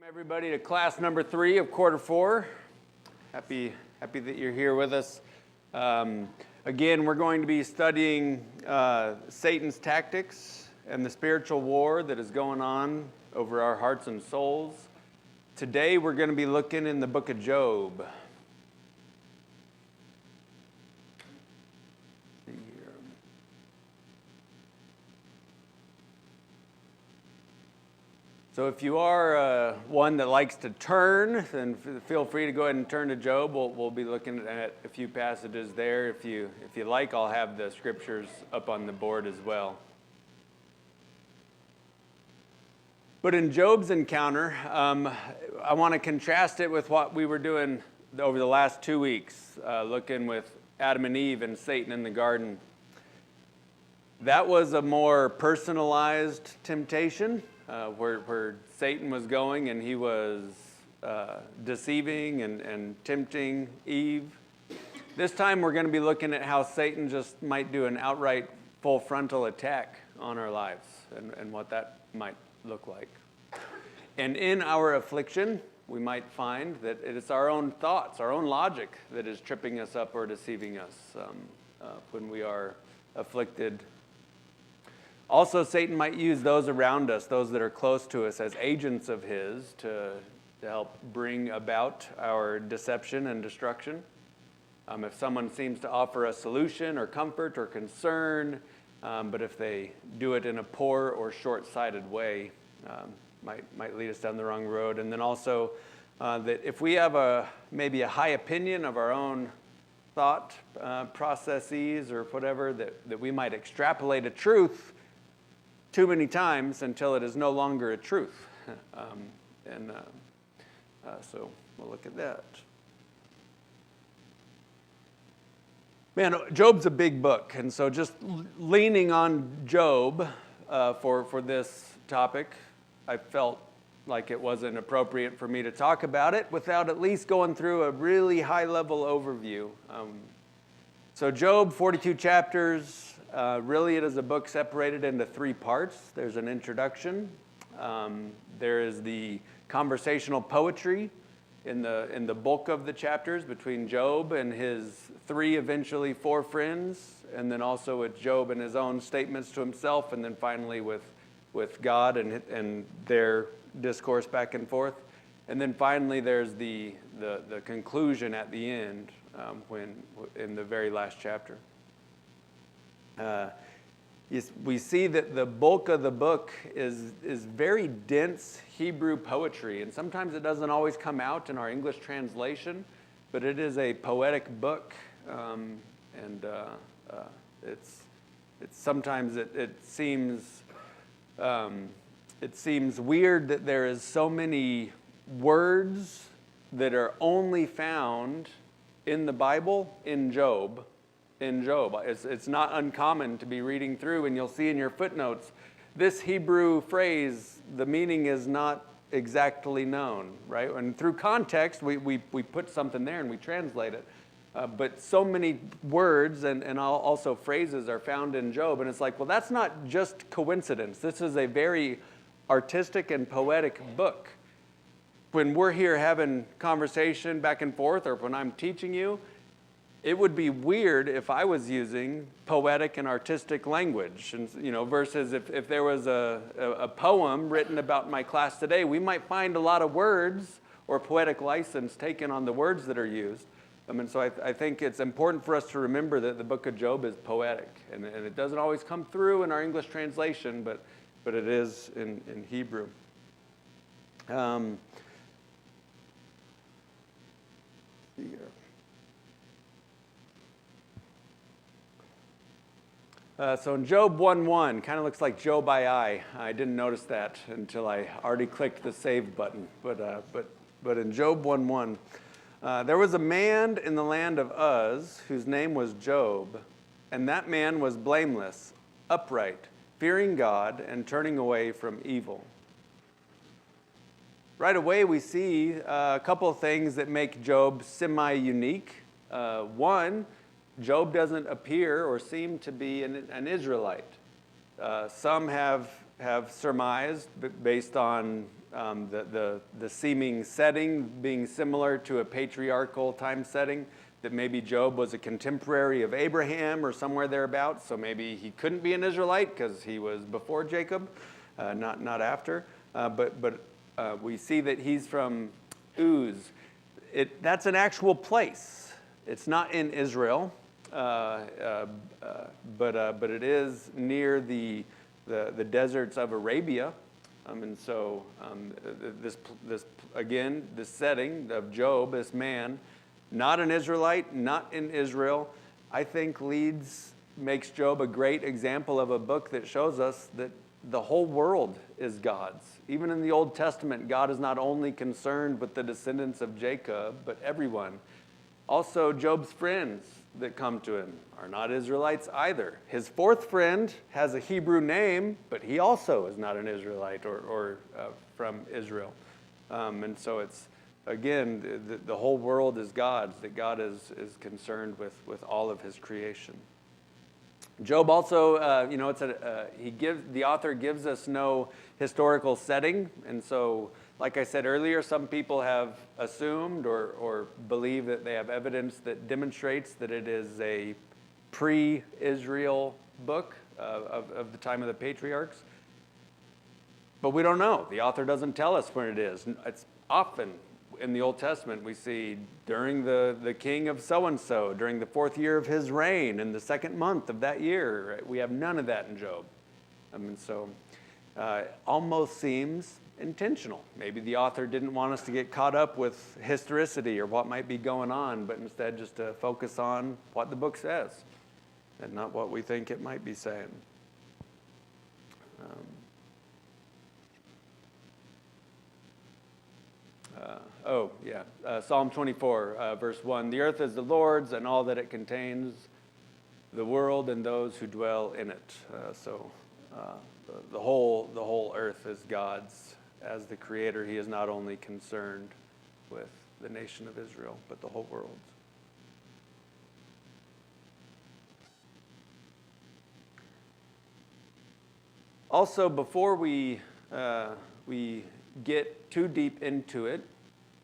Everybody to class number 3 of quarter 4. Happy that you're here with us. Again, we're going to be studying Satan's tactics and the spiritual war that is going on over our hearts and souls. Today we're going to be looking in the book of Job. So if you are one that likes to turn, then feel free to go ahead and turn to Job. We'll be looking at a few passages there. If you like, I'll have the scriptures up on the board as well. But in Job's encounter, I want to contrast it with what we were doing over the last 2 weeks, looking with Adam and Eve and Satan in the garden. That was a more personalized temptation. Where Satan was going and he was deceiving and tempting Eve. This time we're going to be looking at how Satan just might do an outright full frontal attack on our lives and what that might look like. And in our affliction, we might find that it is our own thoughts, our own logic that is tripping us up or deceiving us when we are afflicted. Also, Satan might use those around us, those that are close to us, as agents of his to help bring about our deception and destruction. If someone seems to offer a solution or comfort or concern, but if they do it in a poor or short-sighted way, might lead us down the wrong road. And then also that if we have maybe a high opinion of our own thought processes or whatever, that we might extrapolate a truth too many times until it is no longer a truth. So we'll look at that. Man, Job's a big book, and so just leaning on Job for this topic, I felt like it wasn't appropriate for me to talk about it without at least going through a really high-level overview. So Job, 42 chapters. Really, it is a book separated into 3 parts. There's an introduction. There is the conversational poetry in the bulk of the chapters between Job and his 3, eventually 4 friends, and then also with Job and his own statements to himself, and then finally with God and their discourse back and forth. And then finally, there's the conclusion at the end, when in the very last chapter. We see that the bulk of the book is very dense Hebrew poetry, and sometimes it doesn't always come out in our English translation, but it is a poetic book, and it's sometimes it seems weird that there is so many words that are only found in the Bible in Job. It's not uncommon to be reading through, and you'll see in your footnotes, this Hebrew phrase, the meaning is not exactly known, right? And through context, we put something there and we translate it. But so many words and also phrases are found in Job, and it's like, well, that's not just coincidence. This is a very artistic and poetic book. When we're here having conversation back and forth, or when I'm teaching you, it would be weird if I was using poetic and artistic language, and versus if there was a poem written about my class today, we might find a lot of words or poetic license taken on the words that are used. And so I think it's important for us to remember that the book of Job is poetic, and it doesn't always come through in our English translation, but it is in Hebrew. So in Job 1:1, kind of looks like Job I didn't notice that until I already clicked the save button. But in Job 1:1, there was a man in the land of Uz whose name was Job, and that man was blameless, upright, fearing God, and turning away from evil. Right away, we see a couple of things that make Job semi-unique. One, Job doesn't appear or seem to be an Israelite. Some have surmised, based on The seeming setting being similar to a patriarchal time setting, that maybe Job was a contemporary of Abraham or somewhere thereabouts, so maybe he couldn't be an Israelite because he was before Jacob, not after. But we see that he's from Uz. That's an actual place. It's not in Israel, but it is near the deserts of Arabia. And so this setting of Job, this man, not an Israelite, not in Israel, I think makes Job a great example of a book that shows us that the whole world is God's. Even in the Old Testament, God is not only concerned with the descendants of Jacob, but everyone. Also, Job's friends that come to him are not Israelites either. His fourth friend has a Hebrew name, but he also is not an Israelite or from Israel. And so it's, again, the whole world is God's, that God is concerned with all of his creation. Job also, the author gives us no historical setting, and so, like I said earlier, some people have assumed or believe that they have evidence that demonstrates that it is a pre-Israel book of the time of the patriarchs. But we don't know. The author doesn't tell us when it is. It's often in the Old Testament we see during the king of so-and-so, during the 4th year of his reign, in the 2nd month of that year. Right? We have none of that in Job. So almost seems intentional. Maybe the author didn't want us to get caught up with historicity or what might be going on, but instead just to focus on what the book says and not what we think it might be saying. Psalm 24, verse 1. The earth is the Lord's and all that it contains, the world and those who dwell in it. The whole earth is God's. As the creator, he is not only concerned with the nation of Israel, but the whole world. Also, before we get too deep into it,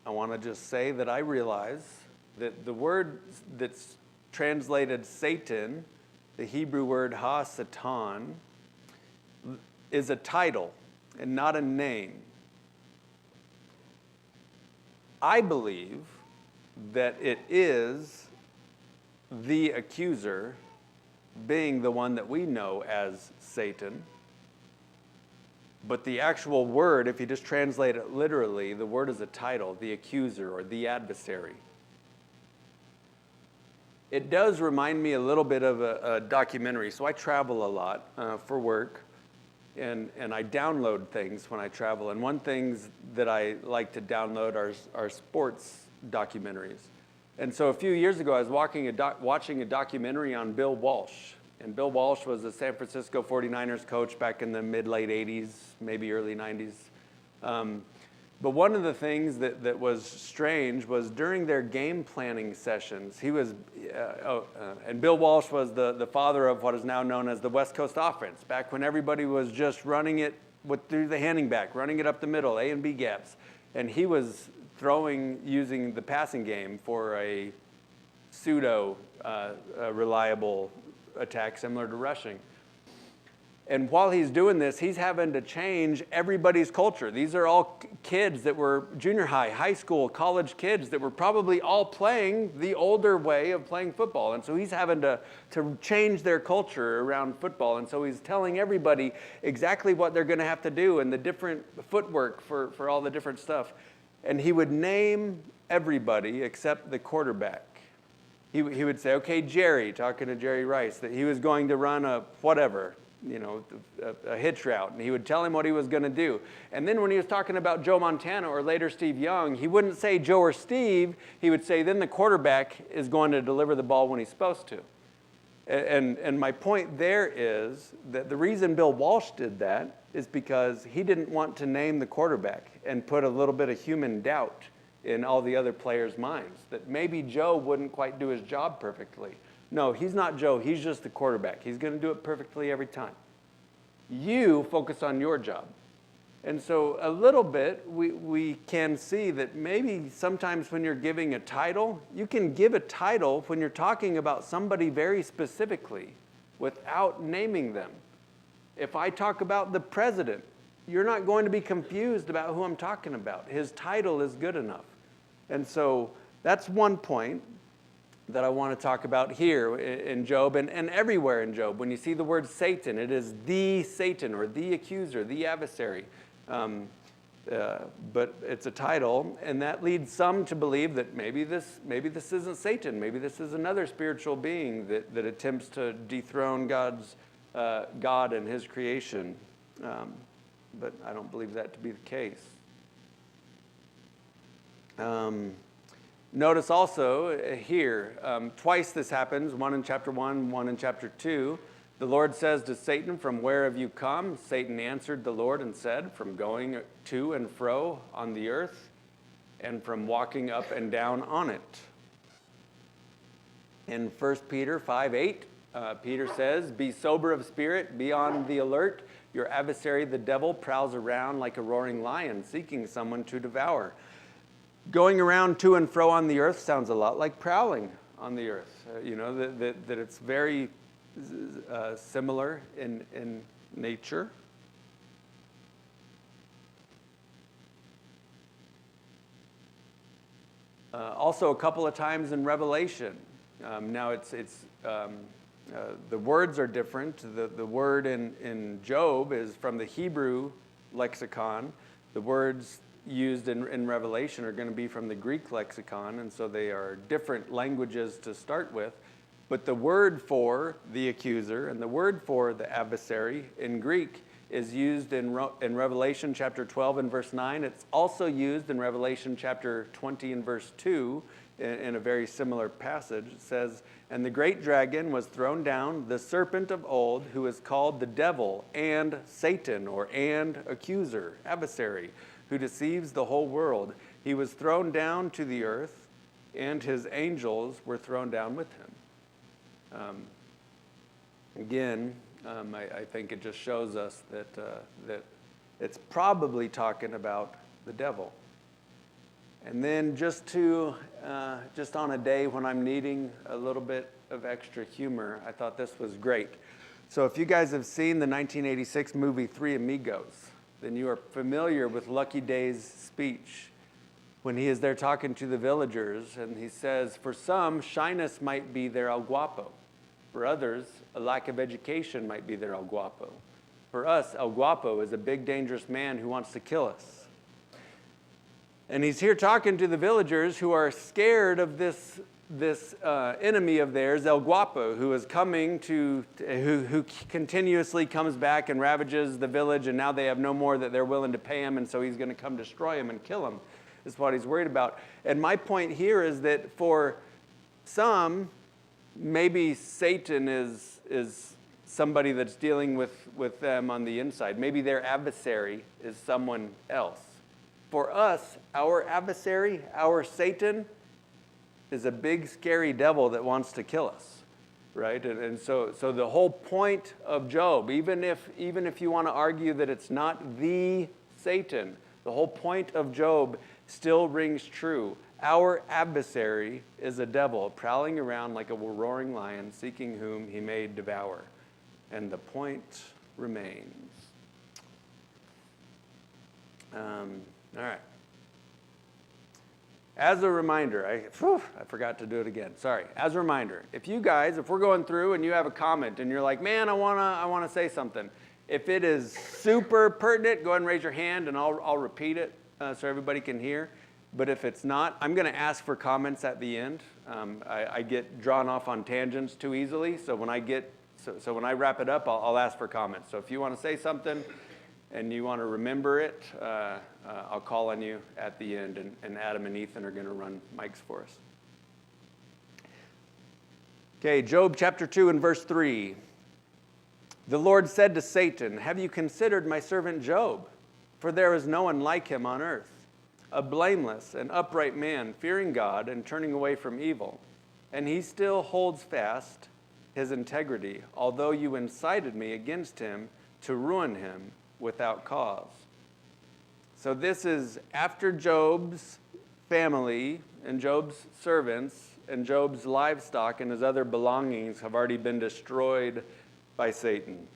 I want to just say that I realize that the word that's translated Satan, the Hebrew word ha-satan, is a title and not a name. I believe that it is the accuser, being the one that we know as Satan. But the actual word, if you just translate it literally, the word is a title, the accuser or the adversary. It does remind me a little bit of a documentary. So I travel a lot for work, and I download things when I travel. And one thing that I like to download are sports documentaries. And so a few years ago, I was watching a documentary on Bill Walsh. And Bill Walsh was the San Francisco 49ers coach back in the mid-late 80s, maybe early 90s. But one of the things that was strange was during their game planning sessions, and Bill Walsh was the father of what is now known as the West Coast offense, back when everybody was just running it through the handing back, running it up the middle, A and B gaps. And he was using the passing game for a pseudo reliable attack similar to rushing. And while he's doing this, he's having to change everybody's culture. These are all kids that were junior high school, college kids that were probably all playing the older way of playing football. And so he's having to change their culture around football. And so he's telling everybody exactly what they're going to have to do and the different footwork for all the different stuff. And he would name everybody except the quarterback. He would say, okay, Jerry, talking to Jerry Rice, that he was going to run a whatever, a hitch route, and he would tell him what he was going to do. And then when he was talking about Joe Montana or later Steve Young, he wouldn't say Joe or Steve. He would say, then the quarterback is going to deliver the ball when he's supposed to. And my point there is that the reason Bill Walsh did that is because he didn't want to name the quarterback and put a little bit of human doubt in all the other players' minds, that maybe Joe wouldn't quite do his job perfectly. No, he's not Joe. He's just the quarterback. He's going to do it perfectly every time. You focus on your job. And so a little bit, we can see that maybe sometimes when you're giving a title, you can give a title when you're talking about somebody very specifically without naming them. If I talk about the president, you're not going to be confused about who I'm talking about. His title is good enough. And so that's one point that I want to talk about here in Job and everywhere in Job. When you see the word Satan, it is the Satan or the accuser, the adversary. But it's a title, and that leads some to believe that maybe this isn't Satan. Maybe this is another spiritual being that attempts to dethrone God and his creation. But I don't believe that to be the case. Notice also here, twice this happens, one in chapter 1, one in chapter 2. The Lord says to Satan, "From where have you come?" Satan answered the Lord and said, "From going to and fro on the earth, and from walking up and down on it." In 1 Peter 5:8, Peter says, "Be sober of spirit, be on the alert. Your adversary, the devil, prowls around like a roaring lion, seeking someone to devour." Going around to and fro on the earth sounds a lot like prowling on the earth. That it's very similar in nature. Also, a couple of times in Revelation. Now, the words are different. The word in Job is from the Hebrew lexicon. The words used in Revelation are going to be from the Greek lexicon, and so they are different languages to start with. But the word for the accuser and the word for the adversary in Greek is used in Revelation chapter 12 and verse 9. It's also used in Revelation chapter 20 and verse 2 in a very similar passage. It says, "And the great dragon was thrown down, the serpent of old, who is called the devil and Satan," and accuser, adversary, "who deceives the whole world. He was thrown down to the earth, and his angels were thrown down with him." I think it just shows us that it's probably talking about the devil. And then just on a day when I'm needing a little bit of extra humor, I thought this was great. So if you guys have seen the 1986 movie Three Amigos, then you are familiar with Lucky Day's speech when he is there talking to the villagers, and he says, "For some, shyness might be their El Guapo. For others, a lack of education might be their El Guapo. For us, El Guapo is a big, dangerous man who wants to kill us." And he's here talking to the villagers who are scared of this enemy of theirs, El Guapo, who is coming who continuously comes back and ravages the village, and now they have no more that they're willing to pay him, and so he's going to come destroy him and kill him. Is what he's worried about. And my point here is that for some, maybe Satan is somebody that's dealing with them on the inside. Maybe their adversary is someone else. For us, our adversary, our Satan, is a big, scary devil that wants to kill us, right? And so the whole point of Job, even if you want to argue that it's not the Satan, the whole point of Job still rings true. Our adversary is a devil prowling around like a roaring lion, seeking whom he may devour. And the point remains. All right. As a reminder, I forgot to do it again. Sorry. As a reminder, if we're going through and you have a comment and you're like, "Man, I wanna say something," if it is super pertinent, go ahead and raise your hand and I'll repeat it so everybody can hear. But if it's not, I'm going to ask for comments at the end. I get drawn off on tangents too easily, so when I wrap it up, I'll ask for comments. So if you want to say something and you want to remember it, I'll call on you at the end, and Adam and Ethan are going to run mics for us. Okay, Job chapter 2 and verse 3. The Lord said to Satan, "Have you considered my servant Job? For there is no one like him on earth, a blameless and upright man, fearing God and turning away from evil. And he still holds fast his integrity, although you incited me against him to ruin him without cause." So this is after Job's family and Job's servants and Job's livestock and his other belongings have already been destroyed by Satan.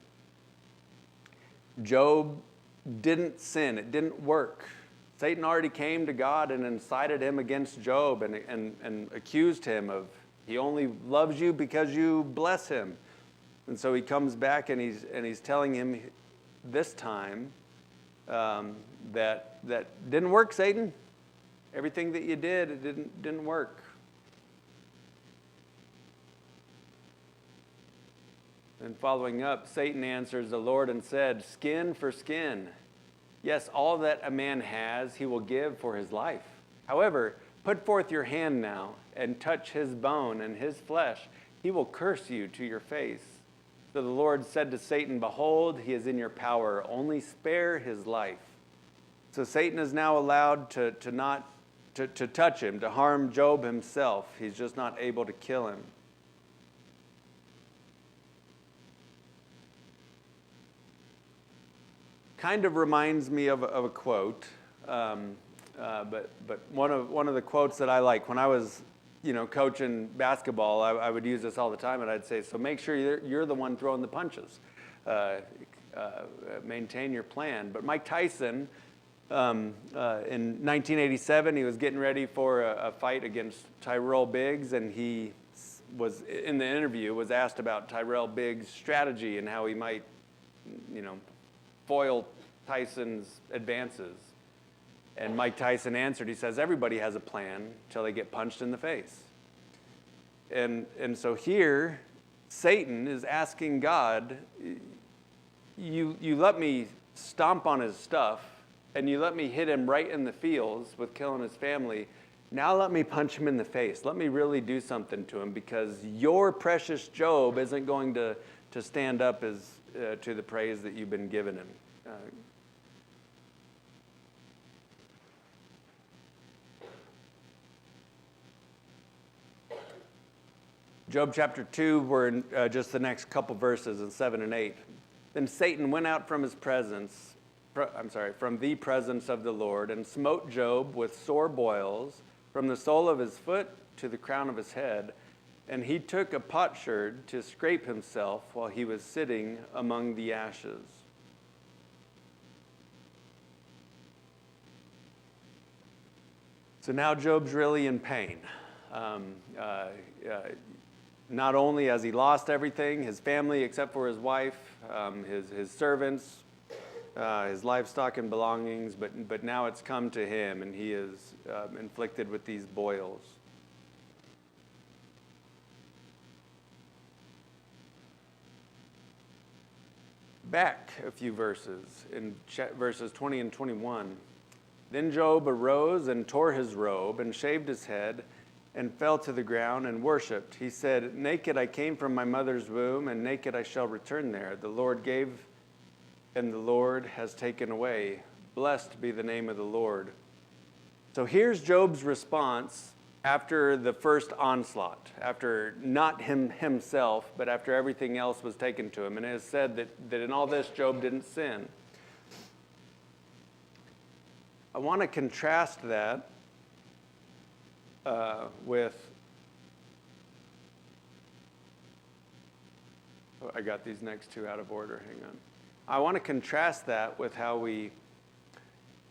Job didn't sin. It didn't work. Satan already came to God and incited him against Job and accused him of, he only loves you because you bless him. And so he comes back and he's telling him this time that didn't work, Satan. Everything that you did, it didn't work. And following up, Satan answers the Lord and said, skin for skin. Yes, all that a man has, he will give for his life. However, put forth your hand now and touch his bone and his flesh. He will curse you to your face. So the Lord said to Satan, behold, he is in your power. Only spare his life. So Satan is now allowed to touch him, to harm Job himself. He's just not able to kill him. Kind of reminds me of a quote, but one of the quotes that I like, when I was coaching basketball, I would use this all the time, and I'd say, so make sure you're the one throwing the punches. Maintain your plan. But Mike Tyson, in 1987, he was getting ready for a fight against Tyrell Biggs, and he was, in the interview, was asked about Tyrell Biggs' strategy and how he might, foil Tyson's advances. And Mike Tyson answered, he says, everybody has a plan until they get punched in the face. And so here, Satan is asking God, you let me stomp on his stuff, and you let me hit him right in the feels with killing his family. Now let me punch him in the face. Let me really do something to him, because your precious Job isn't going to stand up to the praise that you've been giving him. Job chapter 2, we're in just the next couple verses in 7 and 8. Then Satan went out from the presence of the Lord, and smote Job with sore boils from the sole of his foot to the crown of his head. And he took a potsherd to scrape himself while he was sitting among the ashes. So now Job's really in pain. Not only has he lost everything, his family except for his wife, his servants, his livestock and belongings, but now it's come to him, and he is inflicted with these boils. Back a few verses, in verses 20 and 21. Then Job arose and tore his robe and shaved his head and fell to the ground and worshipped. He said, naked I came from my mother's womb, and naked I shall return there. The Lord gave, and the Lord has taken away. Blessed be the name of the Lord. So here's Job's response after the first onslaught, after not himself, but after everything else was taken to him. And it is said that in all this, Job didn't sin. I want to contrast that with, I got these next two out of order, hang on. I want to contrast that with how we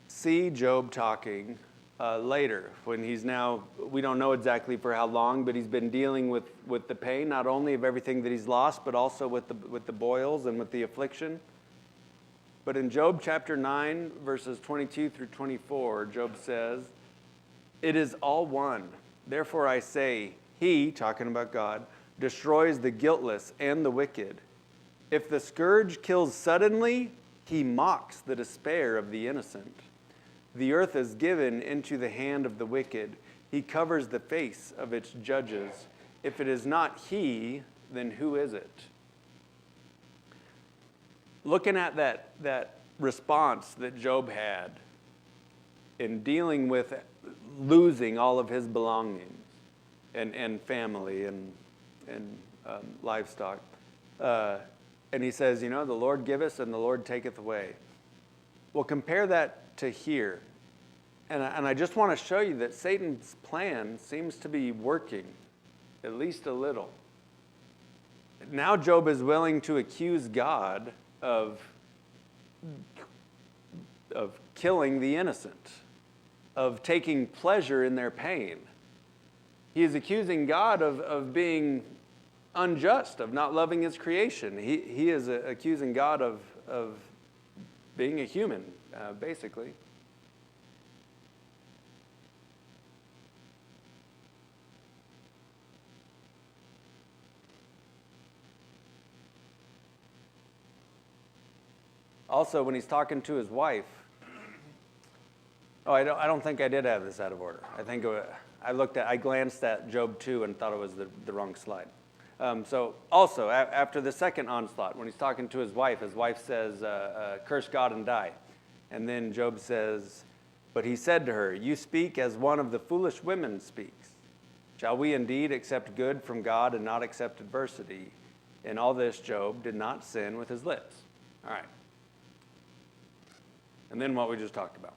see Job talking later, when he's now, we don't know exactly for how long, but he's been dealing with the pain, not only of everything that he's lost, but also with the boils and with the affliction. But in Job chapter 9, verses 22 through 24, Job says, it is all one. Therefore I say, he, talking about God, destroys the guiltless and the wicked. If the scourge kills suddenly, he mocks the despair of the innocent. The earth is given into the hand of the wicked. He covers the face of its judges. If it is not he, then who is it? Looking at that response that Job had in dealing with losing all of his belongings and family and livestock. And he says, the Lord giveth and the Lord taketh away. Well, compare that to here. And I just want to show you that Satan's plan seems to be working, at least a little. Now Job is willing to accuse God of killing the innocent, of taking pleasure in their pain. He is accusing God of being unjust, of not loving his creation. He is accusing God of being a human, basically. Also, when he's talking to his wife, I don't think I did have this out of order. I think I glanced at Job 2 and thought it was the wrong slide. So also, after the second onslaught, when he's talking to his wife says, curse God and die. And then Job says, but he said to her, you speak as one of the foolish women speaks. Shall we indeed accept good from God and not accept adversity? In all this, Job did not sin with his lips. All right. And then what we just talked about,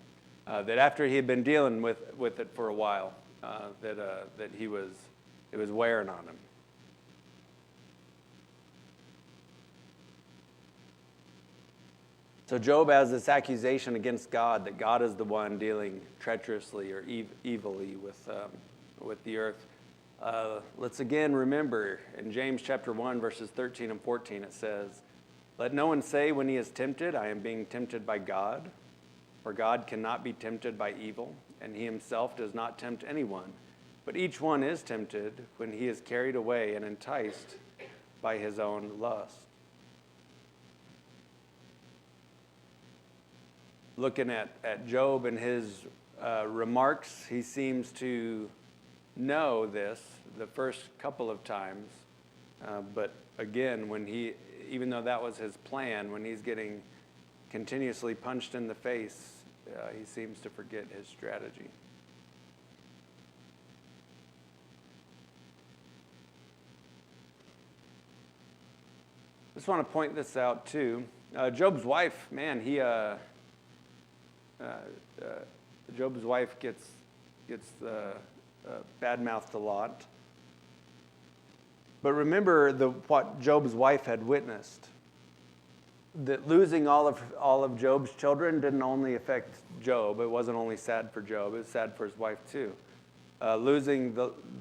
that after he had been dealing with it for a while, that it was wearing on him. So Job has this accusation against God that God is the one dealing treacherously or evilly with the earth. Let's again remember in James chapter 1, verses 13 and 14, it says, let no one say when he is tempted, I am being tempted by God. For God cannot be tempted by evil, and he himself does not tempt anyone. But each one is tempted when he is carried away and enticed by his own lust. Looking at Job and his remarks, he seems to know this the first couple of times. But again, even though that was his plan, when he's getting continuously punched in the face, he seems to forget his strategy. Just want to point this out too. Job's wife, man, Job's wife gets bad-mouthed a lot. But remember what Job's wife had witnessed. That losing all of Job's children didn't only affect Job. It wasn't only sad for Job. It was sad for his wife too. Losing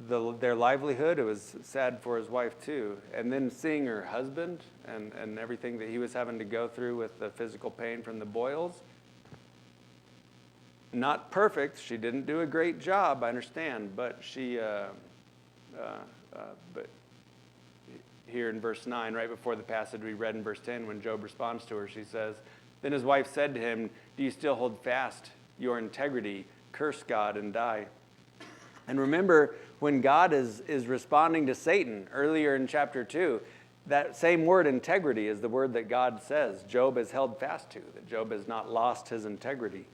their livelihood, it was sad for his wife too. And then seeing her husband and everything that he was having to go through with the physical pain from the boils. Not perfect. She didn't do a great job, I understand. But but here in verse 9, right before the passage we read in verse 10, when Job responds to her, she says, then his wife said to him, do you still hold fast your integrity? Curse God and die. And remember, when God is responding to Satan earlier in chapter 2, that same word integrity is the word that God says Job has held fast to, that Job has not lost his integrity.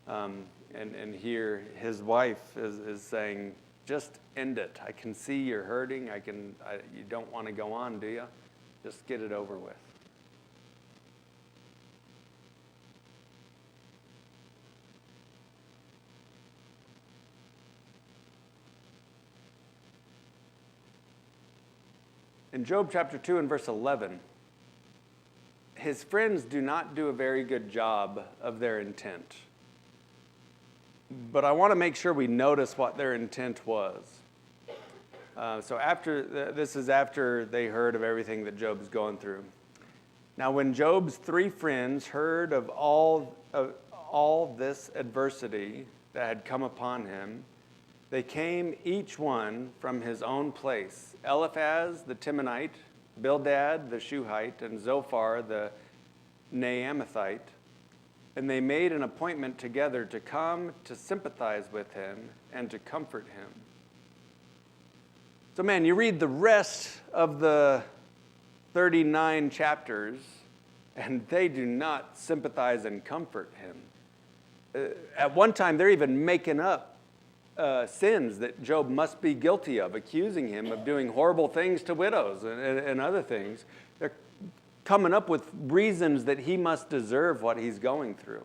And here his wife is saying, just end it. I can see you're hurting. You don't want to go on, do you? Just get it over with. In Job chapter 2 and verse 11, his friends do not do a very good job of their intent. But I want to make sure we notice what their intent was. So this is after they heard of everything that Job's going through. Now, when Job's three friends heard of all this adversity that had come upon him, they came each one from his own place. Eliphaz the Temanite, Bildad the Shuhite, and Zophar the Naamathite. And they made an appointment together to come to sympathize with him and to comfort him. So man, you read the rest of the 39 chapters, and they do not sympathize and comfort him. At one time, they're even making up sins that Job must be guilty of, accusing him of doing horrible things to widows and other things. They're coming up with reasons that he must deserve what he's going through.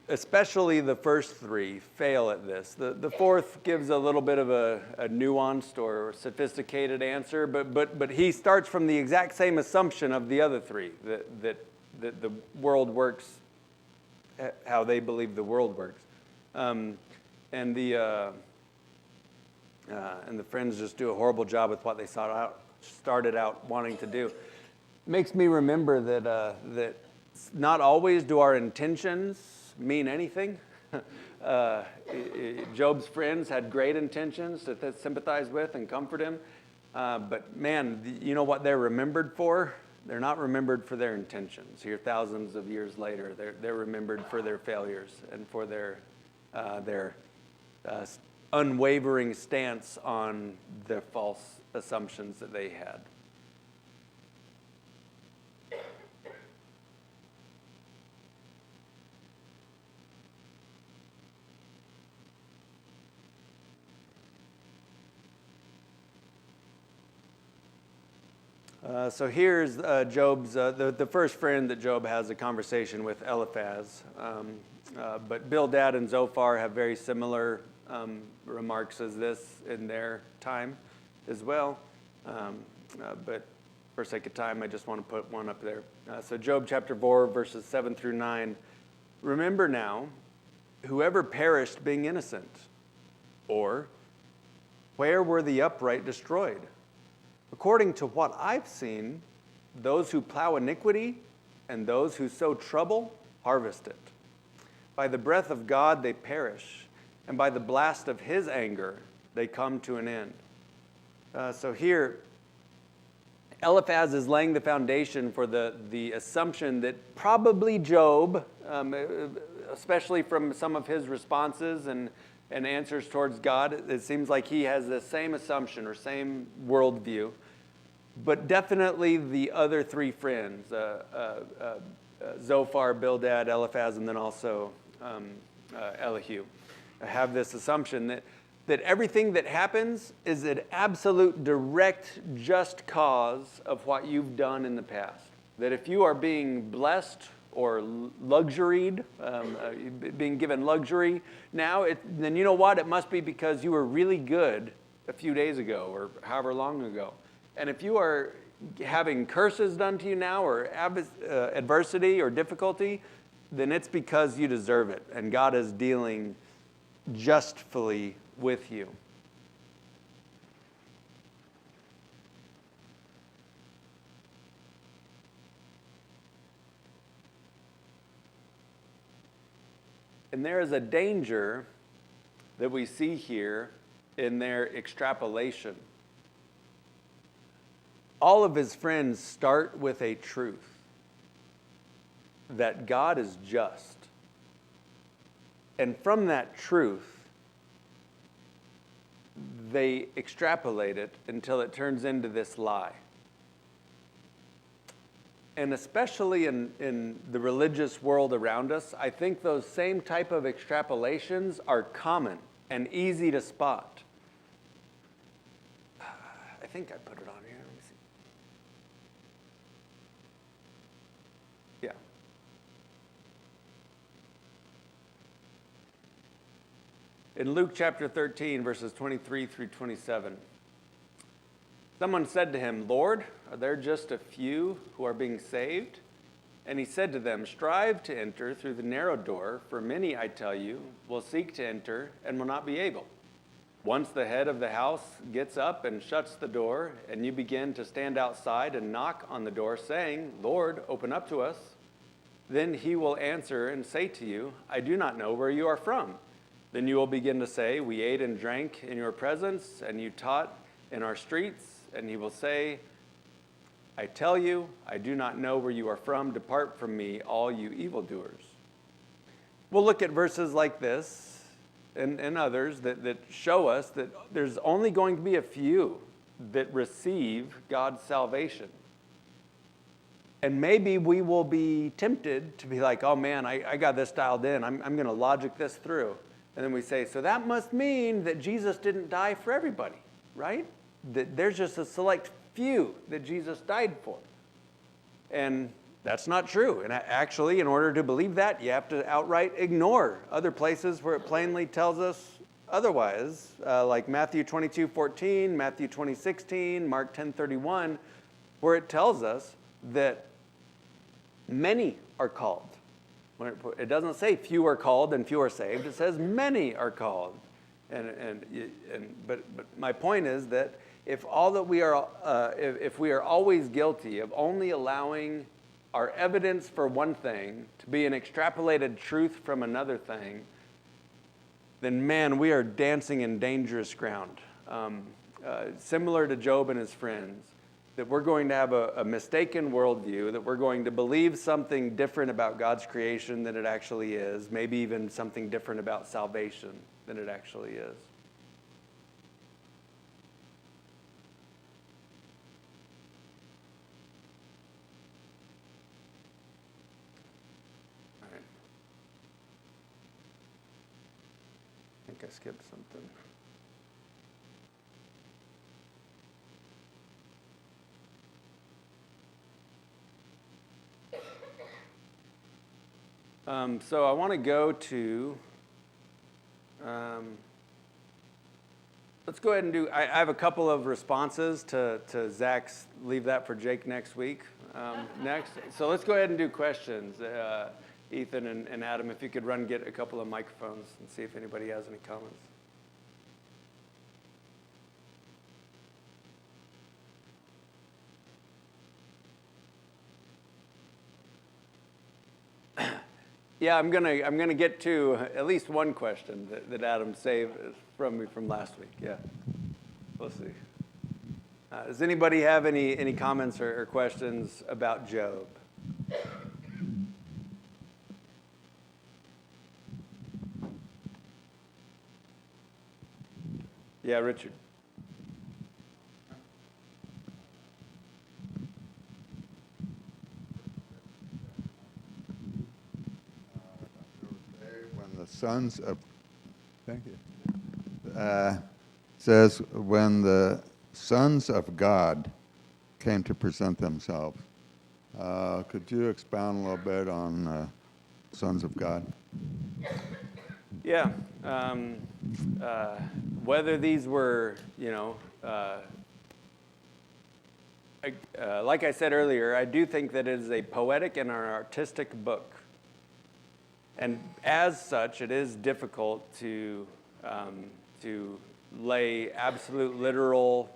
especially the first three, fail at this. The fourth gives a little bit of a nuanced or sophisticated answer, but he starts from the exact same assumption of the other three, that the world works how they believe the world works. And the friends just do a horrible job with what they started out wanting to do. Makes me remember that not always do our intentions mean anything. Job's friends had great intentions to sympathize with and comfort him. But man, you know what they're remembered for? They're not remembered for their intentions. Here, thousands of years later, they're remembered for their failures and for their unwavering stance on the false assumptions that they had. So here's Job's, the first friend that Job has a conversation with, Eliphaz. But Bildad and Zophar have very similar remarks as this in their time as well. But for sake of time, I just want to put one up there. So Job chapter 4, verses 7 through 9. Remember now, whoever perished being innocent, or where were the upright destroyed? According to what I've seen, those who plow iniquity and those who sow trouble harvest it. By the breath of God they perish, and by the blast of his anger they come to an end. So here, Eliphaz is laying the foundation for the assumption that probably Job, especially from some of his responses and answers towards God, it seems like he has the same assumption or same worldview. But definitely the other three friends, Zophar, Bildad, Eliphaz, and then also Elihu, have this assumption that everything that happens is an absolute direct just cause of what you've done in the past. That if you are being blessed or luxuried, being given luxury now, then you know what? It must be because you were really good a few days ago or however long ago. And if you are having curses done to you now or adversity or difficulty, then it's because you deserve it. And God is dealing justly with you. And there is a danger that we see here in their extrapolation. All of his friends start with a truth that God is just. And from that truth, they extrapolate it until it turns into this lie. And especially in the religious world around us, I think those same type of extrapolations are common and easy to spot. I think I put it on here. Let me see. Yeah. In Luke chapter 13, verses 23 through 27, someone said to him, "Lord, are there just a few who are being saved?" And he said to them, "Strive to enter through the narrow door, for many, I tell you, will seek to enter and will not be able. Once the head of the house gets up and shuts the door, and you begin to stand outside and knock on the door, saying, 'Lord, open up to us,' then he will answer and say to you, 'I do not know where you are from.' Then you will begin to say, 'We ate and drank in your presence, and you taught in our streets.' And he will say, 'I tell you, I do not know where you are from. Depart from me, all you evildoers.'" We'll look at verses like this and others that show us that there's only going to be a few that receive God's salvation. And maybe we will be tempted to be like, "Oh man, I got this dialed in. I'm going to logic this through." And then we say, so that must mean that Jesus didn't die for everybody, right? That there's just a select few that Jesus died for. And that's not true. And actually, in order to believe that, you have to outright ignore other places where it plainly tells us otherwise, like Matthew 22:14, Matthew 20:16, Mark 10:31, where it tells us that many are called. It doesn't say few are called and few are saved. It says many are called. But my point is that if we are always guilty of only allowing our evidence for one thing to be an extrapolated truth from another thing, then man, we are dancing in dangerous ground. Similar to Job and his friends, that we're going to have a mistaken worldview, that we're going to believe something different about God's creation than it actually is, maybe even something different about salvation than it actually is. All right. I think I skipped something. So I want to go to, let's go ahead and do, I have a couple of responses to Zach's, leave that for Jake next week. Next, so let's go ahead and do questions. Ethan and Adam, if you could get a couple of microphones and see if anybody has any comments. Yeah, I'm gonna get to at least one question that Adam saved from me from last week. Yeah, we'll see. Does anybody have any comments or questions about Job? Yeah, Richard. Sons of, thank you, says when the sons of God came to present themselves. Could you expound a little bit on sons of God? Yeah. Whether these were, like I said earlier, I do think that it is a poetic and an artistic book. And as such, it is difficult to lay absolute literal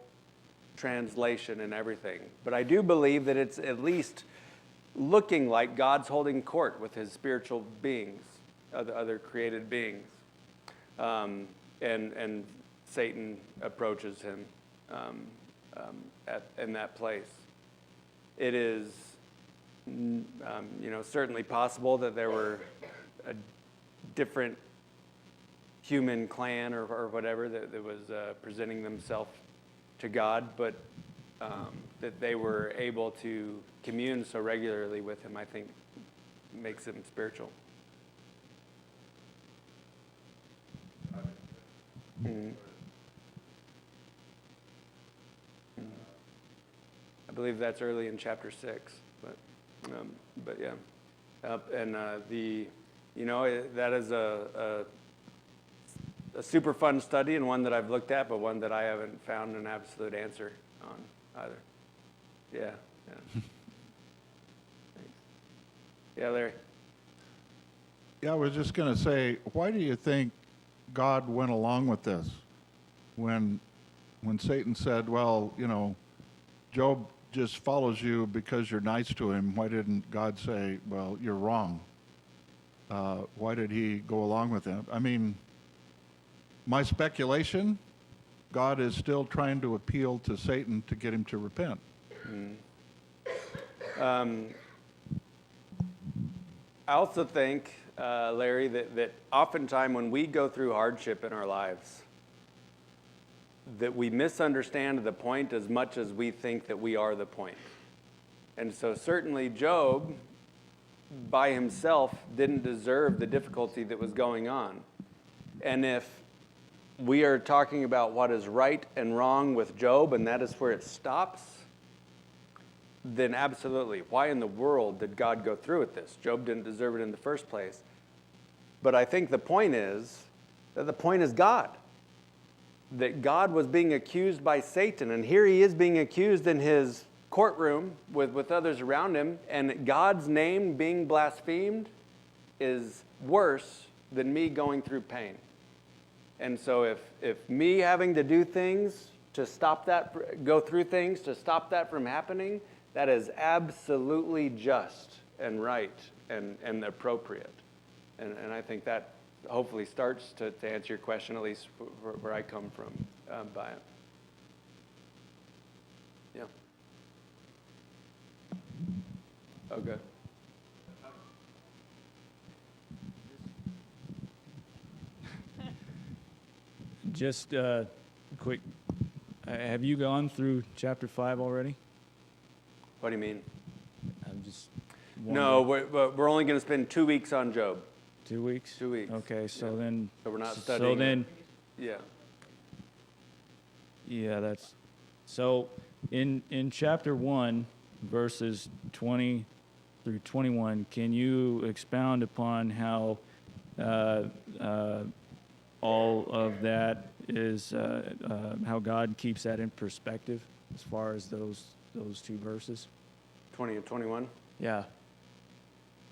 translation in everything. But I do believe that it's at least looking like God's holding court with his spiritual beings, other created beings. And Satan approaches him in that place. It is, certainly possible that there were a different human clan or whatever that was presenting themselves to God, but that they were able to commune so regularly with him, I think, makes them spiritual. Mm-hmm. I believe that's early in chapter 6, but yeah, and that is a super fun study and one that I've looked at, but one that I haven't found an absolute answer on either. Yeah. Thanks. Yeah, Larry. Yeah, I was just going to say, why do you think God went along with this when Satan said, well, Job just follows you because you're nice to him? Why didn't God say, well, you're wrong? Why did he go along with that? I mean, my speculation, God is still trying to appeal to Satan to get him to repent. I also think, Larry, that oftentimes when we go through hardship in our lives, that we misunderstand the point as much as we think that we are the point. And so certainly Job, by himself, didn't deserve the difficulty that was going on. And if we are talking about what is right and wrong with Job, and that is where it stops, then absolutely. Why in the world did God go through with this? Job didn't deserve it in the first place. But I think the point is that the point is God. That God was being accused by Satan, and here he is being accused in his courtroom with others around him, and God's name being blasphemed is worse than me going through pain. And so if me having to do things to stop that, go through things to stop that from happening, that is absolutely just and right and appropriate. And I think that hopefully starts to answer your question, at least where I come from by it. Yeah. Okay. Just quick, have you gone through chapter 5 already? What do you mean? I'm just No, wondering. we're only going to spend 2 weeks on Job. 2 weeks? 2 weeks. Okay, so Yeah. then. So we're not So studying. then, Yeah. yeah, that's, so in chapter 1, verses 20 through 21, can you expound upon how all of that is, how God keeps that in perspective as far as those 2 verses? 20 and 21. Yeah.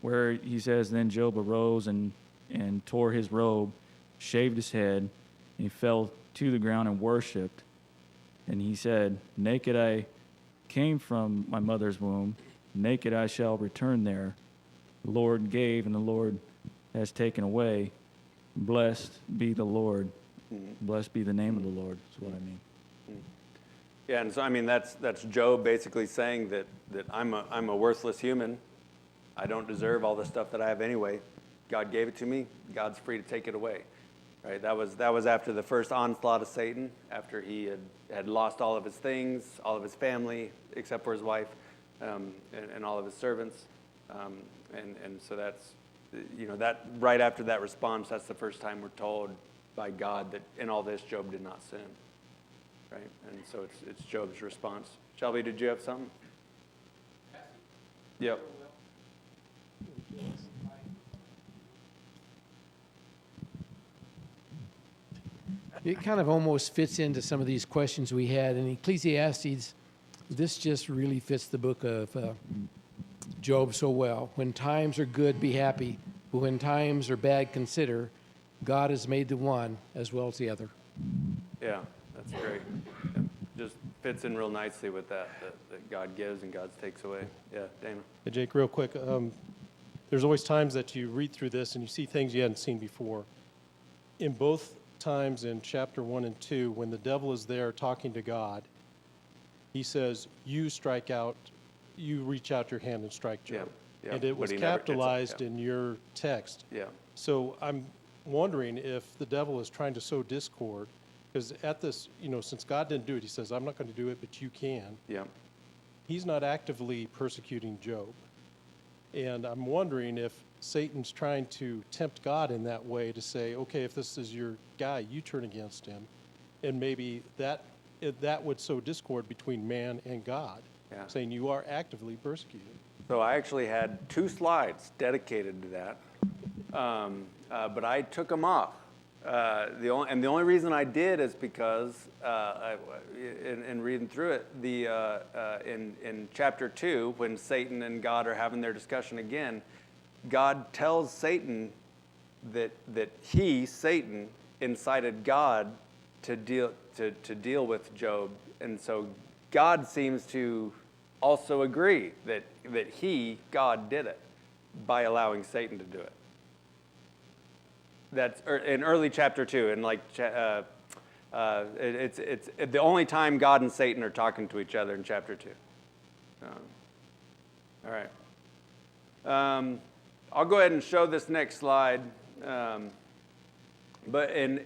Where he says, then Job arose and tore his robe, shaved his head, and he fell to the ground and worshipped. And he said, naked I came from my mother's womb, naked I shall return there. The Lord gave, and the Lord has taken away. Blessed be the Lord. Blessed be the name of the Lord, is what I mean. Yeah, and so I mean that's Job basically saying that I'm a worthless human. I don't deserve all the stuff that I have anyway. God gave it to me. God's free to take it away. Right? That was after the first onslaught of Satan, after he had lost all of his things, all of his family, except for his wife, and all of his servants. And so that's, that right after that response, that's the first time we're told by God that in all this Job did not sin. Right? And so it's Job's response. Shelby, did you have something? Yep. It kind of almost fits into some of these questions we had in Ecclesiastes. This just really fits the book of Job so well. When times are good, be happy. But when times are bad, consider God has made the one as well as the other. Yeah, that's great. Yeah, just fits in real nicely with that God gives and God takes away. Yeah, Dana. Hey, Jake, real quick. There's always times that you read through this and you see things you hadn't seen before. In both times in chapter 1 and 2, when the devil is there talking to God, he says, you strike out, you reach out your hand and strike Job. Yeah, and it but was he never- capitalized in your text. Yeah. So I'm wondering if the devil is trying to sow discord, because at this, since God didn't do it, he says, I'm not going to do it, but you can. Yeah. He's not actively persecuting Job. And I'm wondering if Satan's trying to tempt God in that way to say, okay, if this is your guy, you turn against him. And maybe that would sow discord between man and God, saying you are actively persecuted. So I actually had 2 slides dedicated to that, but I took them off. The only reason I did is because in reading through it, in chapter 2, when Satan and God are having their discussion again, God tells Satan that Satan, incited God to deal with Job, and so God seems to also agree that God did it by allowing Satan to do it. That's in early chapter 2, and it's the only time God and Satan are talking to each other in chapter 2. All right. I'll go ahead and show this next slide. But in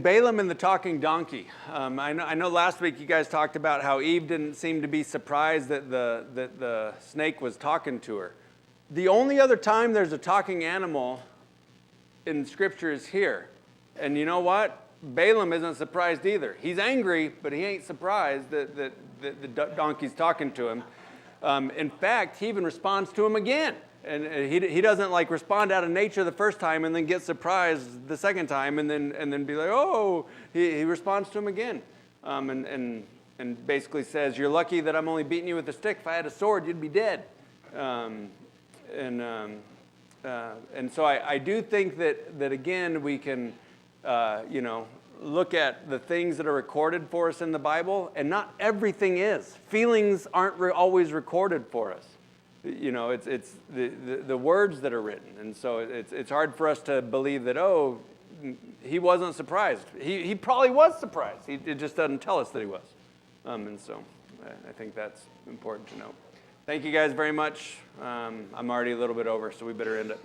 Balaam and the talking donkey, I know last week you guys talked about how Eve didn't seem to be surprised that the snake was talking to her. The only other time there's a talking animal in Scripture is here. And you know what? Balaam isn't surprised either. He's angry, but he ain't surprised that the donkey's talking to him. In fact, he even responds to him again. And he doesn't like respond out of nature the first time and then get surprised the second time and then be like, oh, he responds to him again. And basically says, you're lucky that I'm only beating you with a stick. If I had a sword, you'd be dead. And so I do think that again, we can, look at the things that are recorded for us in the Bible, and not everything is. Feelings aren't always recorded for us. It's the words that are written. And so it's hard for us to believe that, oh, he wasn't surprised. He probably was surprised. It just doesn't tell us that he was. And so I think that's important to know. Thank you guys very much. I'm already a little bit over, so we better end it.